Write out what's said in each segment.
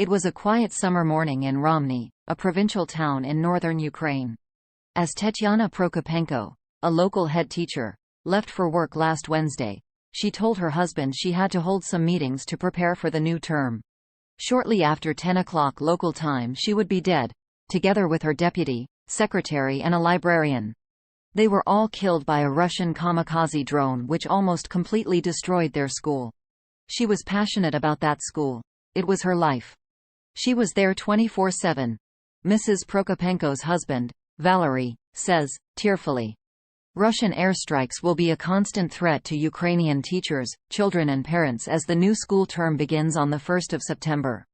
It was a quiet summer morning in Romny, a provincial town in northern Ukraine. As Tetyana Prokopenko, a local head teacher, left for work last Wednesday, she told her husband she had to hold some meetings to prepare for the new term. Shortly after 10 o'clock local time she would be dead, together with her deputy, secretary and a librarian. They were all killed by a Russian kamikaze drone which almost completely destroyed their school. She was passionate about that school. It was her life. She was there 24/7. Mrs. Prokopenko's husband, Valery, says, tearfully. Russian airstrikes will be a constant threat to Ukrainian teachers, children and parents as the new school term begins on the 1st of September.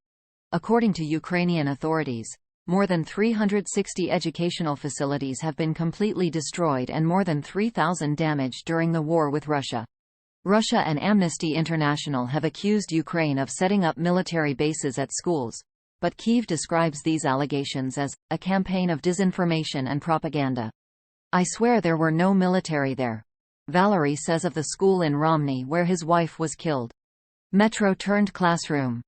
According to Ukrainian authorities, more than 360 educational facilities have been completely destroyed and more than 3,000 damaged during the war with Russia. Russia and Amnesty International have accused Ukraine of setting up military bases at schools, but Kyiv describes these allegations as a campaign of disinformation and propaganda. I swear there were no military there, Valery says of the school in Romny where his wife was killed. Metro turned classroom.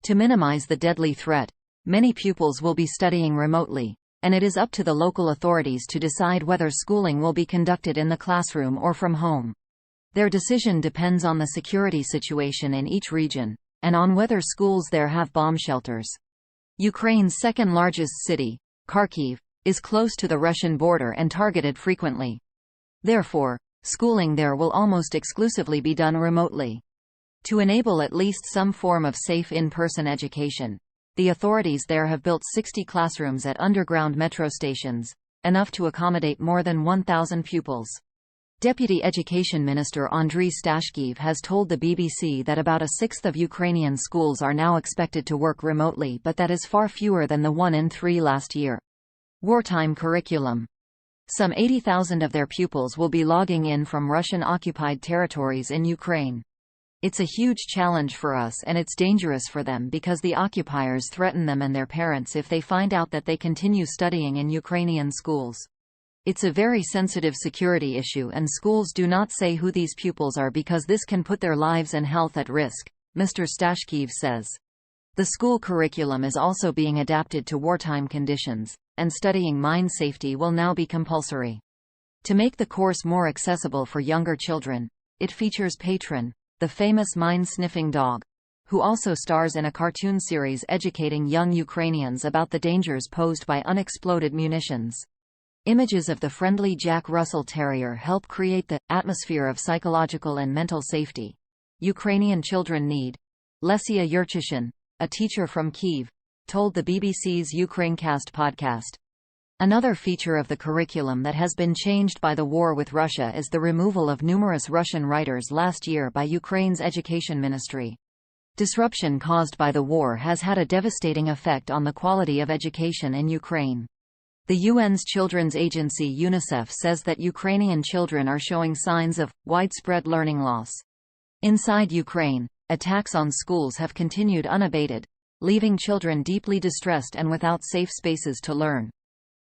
To minimize the deadly threat, many pupils will be studying remotely, and it is up to the local authorities to decide whether schooling will be conducted in the classroom or from home. Their decision depends on the security situation in each region, and on whether schools there have bomb shelters. Ukraine's second-largest city, Kharkiv, is close to the Russian border and targeted frequently. Therefore, schooling there will almost exclusively be done remotely. To enable at least some form of safe in-person education, the authorities there have built 60 classrooms at underground metro stations, enough to accommodate more than 1,000 pupils. Deputy Education Minister Andriy Stashkiev has told the BBC that about a sixth of Ukrainian schools are now expected to work remotely, but that is far fewer than the 1 in 3 last year. Wartime curriculum. Some 80,000 of their pupils will be logging in from Russian-occupied territories in Ukraine. It's a huge challenge for us and it's dangerous for them because the occupiers threaten them and their parents if they find out that they continue studying in Ukrainian schools. It's a very sensitive security issue and schools do not say who these pupils are because this can put their lives and health at risk, Mr. Stashkiev says. The school curriculum is also being adapted to wartime conditions, and studying mine safety will now be compulsory. To make the course more accessible for younger children, it features Patron, the famous mine-sniffing dog, who also stars in a cartoon series educating young Ukrainians about the dangers posed by unexploded munitions. Images of the friendly Jack Russell Terrier help create the atmosphere of psychological and mental safety Ukrainian children need. Lesia Yurchishin, a teacher from Kyiv, told the BBC's Ukrainecast podcast. Another feature of the curriculum that has been changed by the war with Russia is the removal of numerous Russian writers last year by Ukraine's education ministry. Disruption caused by the war has had a devastating effect on the quality of education in Ukraine. The UN's children's agency UNICEF says that Ukrainian children are showing signs of widespread learning loss. Inside Ukraine, attacks on schools have continued unabated, leaving children deeply distressed and without safe spaces to learn.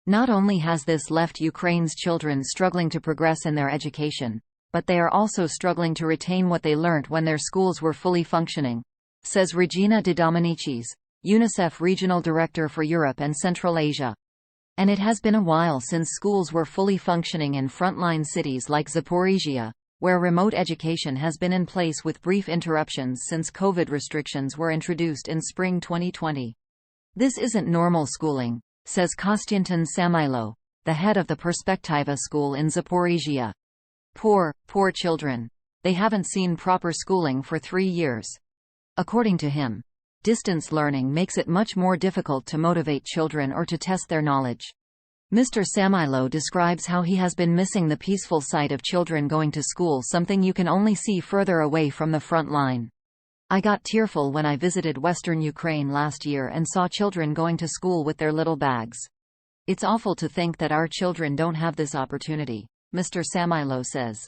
Not only has this left Ukraine's children struggling to progress in their education, but they are also struggling to retain what they learnt when their schools were fully functioning, says Regina de Dominicis, UNICEF Regional Director for Europe and Central Asia. And it has been a while since schools were fully functioning in frontline cities like Zaporizhzhia, where remote education has been in place with brief interruptions since COVID restrictions were introduced in spring 2020. This isn't normal schooling, says Kostyantin Samailo, the head of the Perspektiva school in Zaporizhzhia. Poor children. They haven't seen proper schooling for 3 years. According to him, distance learning makes it much more difficult to motivate children or to test their knowledge. Mr. Samailo describes how he has been missing the peaceful sight of children going to school, something you can only see further away from the front line. I got tearful when I visited Western Ukraine last year and saw children going to school with their little bags. It's awful to think that our children don't have this opportunity, Mr. Samailo says.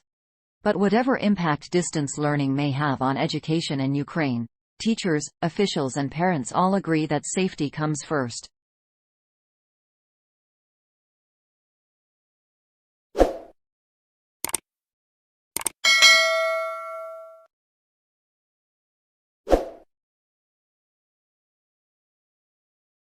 But whatever impact distance learning may have on education in Ukraine, teachers, officials and parents all agree that safety comes first.